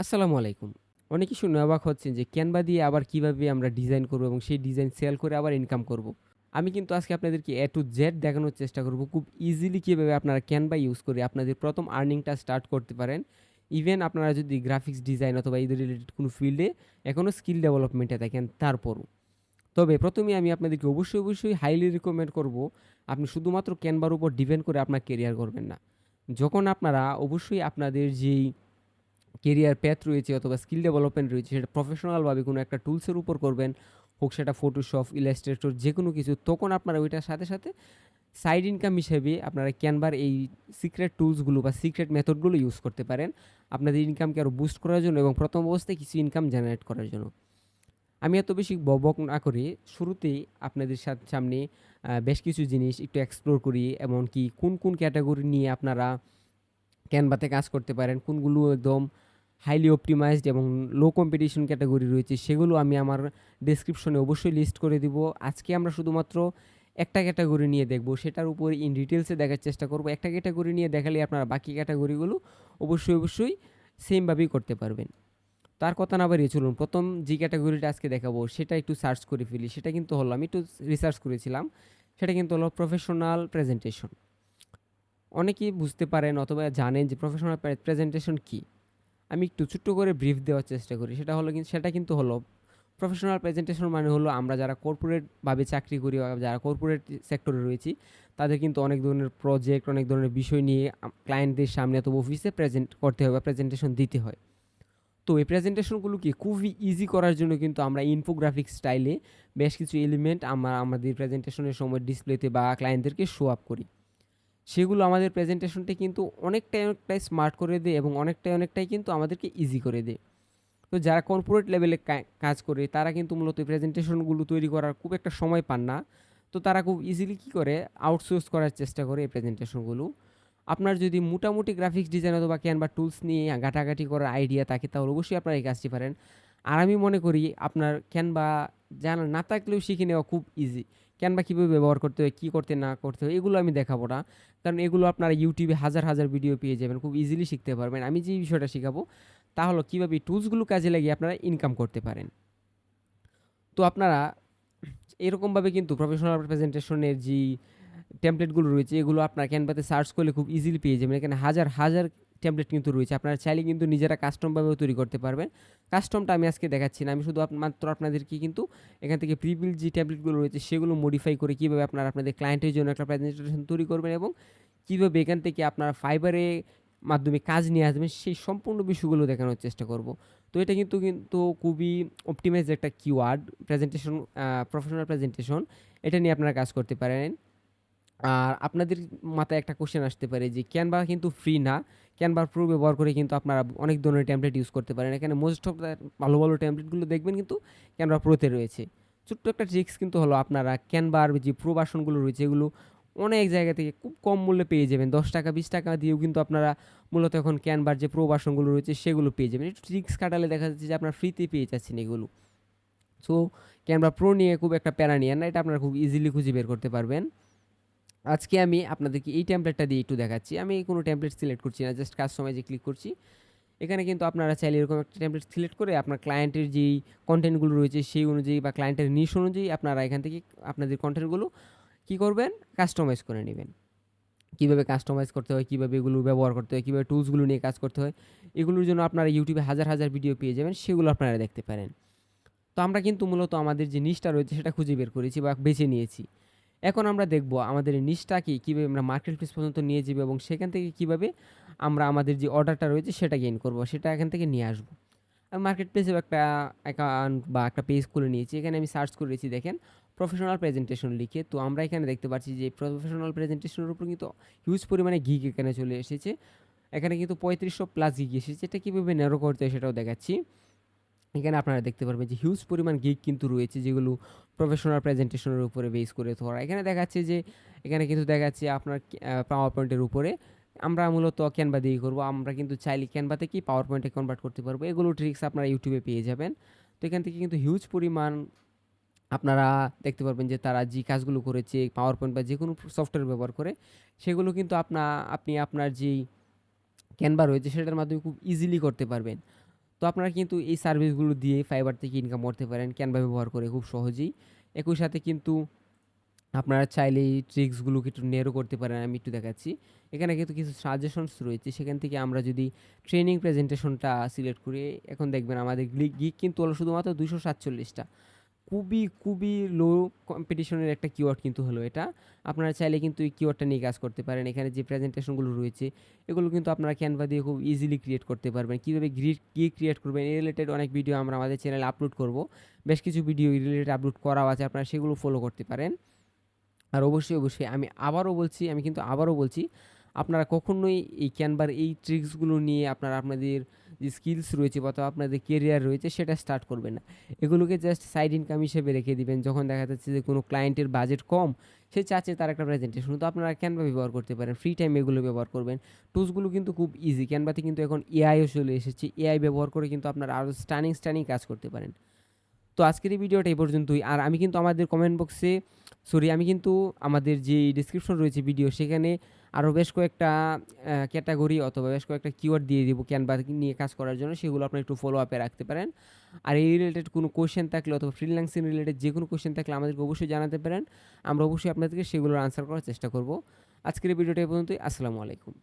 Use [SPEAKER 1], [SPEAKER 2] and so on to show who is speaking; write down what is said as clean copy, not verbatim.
[SPEAKER 1] আসসালামু আলাইকুম। অনেকেই শুনে অবাক হচ্ছেন যে ক্যানভা দিয়ে আবার কিভাবে আমরা ডিজাইন করব এবং সেই ডিজাইন সেল করে আবার ইনকাম করব। আমি কিন্তু আজকে আপনাদেরকে A to Z দেখানোর চেষ্টা করব। খুব ইজিলি কিভাবে আপনারা ক্যানভা ইউজ করে আপনাদের ১ম আর্নিংটা স্টার্ট করতে পারেন। ইভেন আপনারা যদি গ্রাফিক্স ডিজাইন অথবা এই রিলেটেড কোনো ফিল্ডে এখনো স্কিল ডেভেলপমেন্টে থাকেন তারপরও। তবে ১ম এই আমি আপনাদেরকে অবশ্যই হাইলি রিকমেন্ড করব আপনি শুধুমাত্র ক্যানভার উপর ডিপেন্ড করে আপনার কেরিয়ার করবেন না। যখন আপনারা অবশ্যই আপনাদের যেই কেরিয়ার প্যাথ রয়েছে অথবা স্কিল ডেভেলপমেন্ট রয়েছে সেটা প্রফেশনালভাবে কোনো একটা টুলসের উপর করবেন, হোক সেটা ফটোশপ, ইলাস্ট্রেটর যেকোনো কিছু। তখন আপনারা ওইটার সাথে সাইড ইনকাম হিসেবে আপনারা ক্যানভার এই সিক্রেট টুলসগুলো বা সিক্রেট মেথডগুলো ইউজ করতে পারেন আপনাদের ইনকামকে আরও বুস্ট করার জন্য এবং প্রথম অবস্থায় কিছু ইনকাম জেনারেট করার জন্য। আমি এত বেশি বকবক না করে শুরুতেই আপনাদের সামনে বেশ কিছু জিনিস একটু এক্সপ্লোর করি, এমনকি কোন ক্যাটাগরি নিয়ে আপনারা ক্যানভাতে কাজ করতে পারেন, কোনগুলো একদম হাইলি অপটিমাইজড এবং লো কম্পিটিশন ক্যাটাগরি রয়েছে সেগুলো আমি আমার ডেসক্রিপশনে অবশ্যই লিস্ট করে দিব। আজকে আমরা শুধুমাত্র একটা ক্যাটাগরি নিয়ে দেখব, সেটার উপর ইন ডিটেলসে দেখার চেষ্টা করব। একটা ক্যাটাগরি নিয়ে দেখালে আপনারা বাকি ক্যাটাগরিগুলো অবশ্যই সেমভাবেই করতে পারবেন। তার কথা না বাড়িয়ে চলুন প্রথম যে ক্যাটাগরিটা আজকে দেখাবো সেটা একটু সার্চ করে ফেলি। সেটা কিন্তু হলো, আমি একটু রিসার্চ করেছিলাম, সেটা কিন্তু হলো প্রফেশনাল প্রেজেন্টেশন। অনেকেই বুঝতে পারেন অথবা জানেন যে প্রফেশনাল প্রেজেন্টেশন কী। আমি একটু ছোট্ট করে ব্রিফ দেওয়ার চেষ্টা করি। সেটা কিন্তু হলো প্রফেশনাল প্রেজেন্টেশন মানে হলো আমরা যারা কর্পোরেটভাবে চাকরি করি বা যারা কর্পোরেট সেক্টরে রয়েছি তাদের কিন্তু অনেক ধরনের প্রজেক্ট, অনেক ধরনের বিষয় নিয়ে ক্লায়েন্টদের সামনে অথবা অফিসে প্রেজেন্ট করতে হয় বা প্রেজেন্টেশন দিতে হয়। তো এই প্রেজেন্টেশনগুলোকে খুবই ইজি করার জন্য কিন্তু আমরা ইনফোগ্রাফিক স্টাইলে বেশ কিছু এলিমেন্ট আমরা আমাদের প্রেজেন্টেশনের সময় ডিসপ্লেতে বা ক্লায়েন্টদেরকে শো আপ করি। সেগুলো আমাদের প্রেজেন্টেশনটা কিন্তু অনেকটাই স্মার্ট করে দেয় এবং অনেকটাই কিন্তু আমাদেরকে ইজি করে দেয়। তো যারা কর্পোরেট লেভেলে কাজ করে তারা কিন্তু মূলত এই প্রেজেন্টেশনগুলো তৈরি করার খুব একটা সময় পান না। তো তারা খুব ইজিলি কী করে আউটসোর্স করার চেষ্টা করে এই প্রেজেন্টেশনগুলো। আপনার যদি মোটামুটি গ্রাফিক্স ডিজাইন অথবা ক্যানভা টুলস নিয়ে ঘাটাঘাটি করার আইডিয়া থাকে তাহলে অবশ্যই আপনারা এই কাজটি পারেন। আর আমি মনে করি আপনার ক্যানভা জানা না থাকলেও শিখে নেওয়া খুব ইজি। ক্যানভা কীভাবে ব্যবহার করতে হয়, কী করতে না করতে হয় এগুলো আমি দেখাবো না। কারণ এগুলো আপনারা ইউটিউবে হাজার ভিডিও পেয়ে যাবেন, খুব ইজিলি শিখতে পারবেন। আমি যে বিষয়টা শিখাবো তা হলো কীভাবে এই টুলসগুলো কাজে লাগিয়ে আপনারা ইনকাম করতে পারেন। তো আপনারা এরকমভাবে কিন্তু প্রফেশনাল প্রেজেন্টেশনের যেই টেমপ্লেটগুলো রয়েছে এগুলো আপনার ক্যানভাতে সার্চ করলে খুব ইজিলি পেয়ে যাবেন। এখানে হাজার টেমপ্লেট কিন্তু রয়েছে। আপনারা চাইলে কিন্তু নিজেরা কাস্টমভাবেও তৈরি করতে পারবেন। কাস্টমটা আমি আজকে দেখাচ্ছি না। আমি শুধু মাত্র আপনাদেরকে কিন্তু এখান থেকে প্রি-বিল্ট যে টেমপ্লেটগুলো রয়েছে সেগুলো মডিফাই করে কীভাবে আপনারা আপনাদের ক্লায়েন্টের জন্য একটা প্রেজেন্টেশন তৈরি করবেন এবং কীভাবে এখান থেকে আপনারা ফাইবারে মাধ্যমে কাজ নিয়ে আসবেন সেই সম্পূর্ণ বিষয়গুলো দেখানোর চেষ্টা করব। তো এটা কিন্তু খুবই অপটিমাইজ একটা কিওয়ার্ড প্রেজেন্টেশন, প্রফেশনাল প্রেজেন্টেশন। এটা নিয়ে আপনারা কাজ করতে পারেন। আর আপনাদের মাথায় একটা কোশ্চেন আসতে পারে যে ক্যানভা কিন্তু ফ্রি না। ক্যানভা প্রো ব্যবহার করে কিন্তু আপনারা অনেক ধরনের টেমপ্লেট ইউজ করতে পারেন। এখানে মোস্ট অফ দ্য ভালো টেমপ্লেটগুলো দেখবেন কিন্তু ক্যানভা প্রোতে রয়েছে। ছোট্ট একটা ট্রিক্স কিন্তু হলো আপনারা ক্যানভার যে প্রো ভার্সনগুলো রয়েছে এগুলো অনেক জায়গা থেকে খুব কম মূল্যে পেয়ে যাবেন। ৳১০ ৳২০ দিয়েও কিন্তু আপনারা মূলত এখন ক্যানভার যে প্রো ভার্সনগুলো রয়েছে সেগুলো পেয়ে যাবেন। একটু ট্রিক্স খাটালে দেখা যাচ্ছে যে আপনারা ফ্রিতেই পেয়ে যাচ্ছেন এগুলো। সো ক্যানভা প্রো নিয়ে খুব একটা প্যারা নিয়েন না। এটা আপনারা খুব ইজিলি খুঁজে বের করতে পারবেন। আজকে আমি আপনাদেরকে এই টেমপ্লেটটা দিয়ে একটু দেখাচ্ছি। আমি কোনো টেমপ্লেট সিলেক্ট করছি না, জাস্ট কাস্টমাইজে ক্লিক করছি। এখানে কিন্তু আপনারা চাইলে এরকম একটা টেমপ্লেট সিলেক্ট করে আপনার ক্লায়েন্টের যেই কনটেন্টগুলো রয়েছে সেই অনুযায়ী বা ক্লায়েন্টের নিশ অনুযায়ী আপনারা এখান থেকে আপনাদের কনটেন্টগুলো কী করবেন কাস্টমাইজ করে নেবেন। কীভাবে কাস্টমাইজ করতে হয়, কীভাবে এগুলো ব্যবহার করতে হয়, কীভাবে টুলসগুলো নিয়ে কাজ করতে হয় এগুলোর জন্য আপনারা ইউটিউবে হাজার ভিডিও পেয়ে যাবেন, সেগুলো আপনারা দেখতে পারেন। তো আমরা কিন্তু মূলত আমাদের যে নিশটা রয়েছে সেটা খুঁজে বের করেছি বা বেছে নিয়েছি। এখন আমরা দেখব আমাদের এই নিশটাকে কীভাবে আমরা মার্কেট প্লেস পর্যন্ত নিয়ে যাবো এবং সেখান থেকে কীভাবে আমরা আমাদের যে অর্ডারটা রয়েছে সেটা গেইন করব, সেটা এখান থেকে নিয়ে আসবো। আমি মার্কেট প্লেসেও একটা অ্যাকাউন্ট বা একটা পেজ খুলে নিয়েছি। এখানে আমি সার্চ করেছি দেখেন প্রফেশনাল প্রেজেন্টেশন লিখে। তো আমরা এখানে দেখতে পাচ্ছি যে প্রফেশনাল প্রেজেন্টেশনের উপর কিন্তু হিউজ পরিমাণে গিগ এখানে চলে এসেছে। এখানে কিন্তু ৩৫০০ প্লাস গিগ এসেছে। এটা কীভাবে ন্যারো করতে হয় সেটাও দেখাচ্ছি। এখানে আপনারা দেখতে পারবেন যে হিউজ পরিমাণ গিগ কিন্তু রয়েছে যেগুলো প্রফেশনাল প্রেজেন্টেশনের উপরে বেস করে ধরা। এখানে দেখাচ্ছে যে এখানে কিন্তু দেখাচ্ছে আপনার পাওয়ার পয়েন্টের উপরে আমরা মূলত ক্যানভা দিয়েই করব। আমরা কিন্তু চাইলে ক্যানভা থেকেই পাওয়ার পয়েন্টে কনভার্ট করতে পারবো। এগুলো ট্রিক্স আপনারা ইউটিউবে পেয়ে যাবেন। তো এখান থেকে কিন্তু হিউজ পরিমাণ আপনারা দেখতে পারবেন যে তারা যে কাজগুলো করেছে পাওয়ার পয়েন্ট বা যেকোনো সফটওয়্যার ব্যবহার করে সেগুলো কিন্তু আপনি আপনার যেই ক্যানভা রয়েছে সেটার মাধ্যমে খুব ইজিলি করতে পারবেন। তো আপনারা কিন্তু এই সার্ভিসগুলো দিয়ে ফাইবার থেকে ইনকাম করতে পারেন ক্যানভা ব্যবহার করে খুব সহজেই। একই সাথে কিন্তু আপনারা চাইলে এই ট্রিক্সগুলোকে একটু নেরো করতে পারেন। আমি একটু দেখাচ্ছি। এখানে কিন্তু কিছু সাজেশনস রয়েছে। সেখান থেকে আমরা যদি ট্রেনিং প্রেজেন্টেশনটা সিলেক্ট করি, এখন দেখবেন আমাদের গিগ কিন্তু হলো শুধুমাত্র 247 টা। খুবই লো কম্পিটিশনের একটা কিওয়ার্ড কিন্তু হলো এটা। আপনারা চাইলে কিন্তু এই কিওয়ার্ডটা নিয়ে কাজ করতে পারেন। এখানে যে প্রেজেন্টেশনগুলো রয়েছে, এগুলো কিন্তু আপনারা ক্যানভা দিয়ে খুব ইজিলি ক্রিয়েট করতে পারবেন। কীভাবে গিগ ক্রিয়েট করবেন এই রিলেটেড অনেক ভিডিও আমরা আমাদের চ্যানেলে আপলোড করব। বেশ কিছু ভিডিও এই রিলেটেড আপলোড করাও আছে। আপনারা সেগুলো ফলো করতে পারেন। আর অবশ্যই আমি কিন্তু আবারও বলছি, আপনারা কখনোই এই ক্যানভার এই ট্রিক্সগুলো নিয়ে আপনাদের যে স্কিলস রয়েছে বা আপনাদের কেরিয়ার রয়েছে সেটা স্টার্ট করবেন না। এগুলোকে জাস্ট সাইড ইনকাম হিসেবে রেখে দিবেন। যখন দেখা যাচ্ছে যে কোনো ক্লায়েন্টের বাজেট কম, সে চাচ্ছে তার একটা প্রেজেন্টেশন, তো আপনারা ক্যানভা ব্যবহার করতে পারেন। ফ্রি টাইমে এগুলো ব্যবহার করবেন। টুলসগুলো কিন্তু খুব ইজি। ক্যানভাতে কিন্তু এখন এআইও চলে এসেছে। এআই ব্যবহার করে কিন্তু আপনারা আরও স্টানিং কাজ করতে পারেন। তো আজকের এই ভিডিওটা এই পর্যন্তই। আর আমি কিন্তু আমি কিন্তু আমাদের যে ডেসক্রিপশন রয়েছে ভিডিও, সেখানে আরও বেশ কয়েকটা ক্যাটাগরি অথবা বেশ কয়েকটা কিওয়ার্ড দিয়ে দিব ক্যানভা নিয়ে কাজ করার জন্য। সেগুলো আপনি একটু ফলো আপে রাখতে পারেন। আর এই রিলেটেড কোনো কোয়েশ্চেন থাকলে অথবা ফ্রিল্যান্সিং রিলেটেড যে কোনো কোয়েশ্চেন থাকলে আমাদেরকে অবশ্যই জানাতে পারেন। আমরা অবশ্যই আপনাদেরকে সেগুলোর আনসার করার চেষ্টা করব। আজকের এই ভিডিওটা এই পর্যন্তই। আসসালামু আলাইকুম।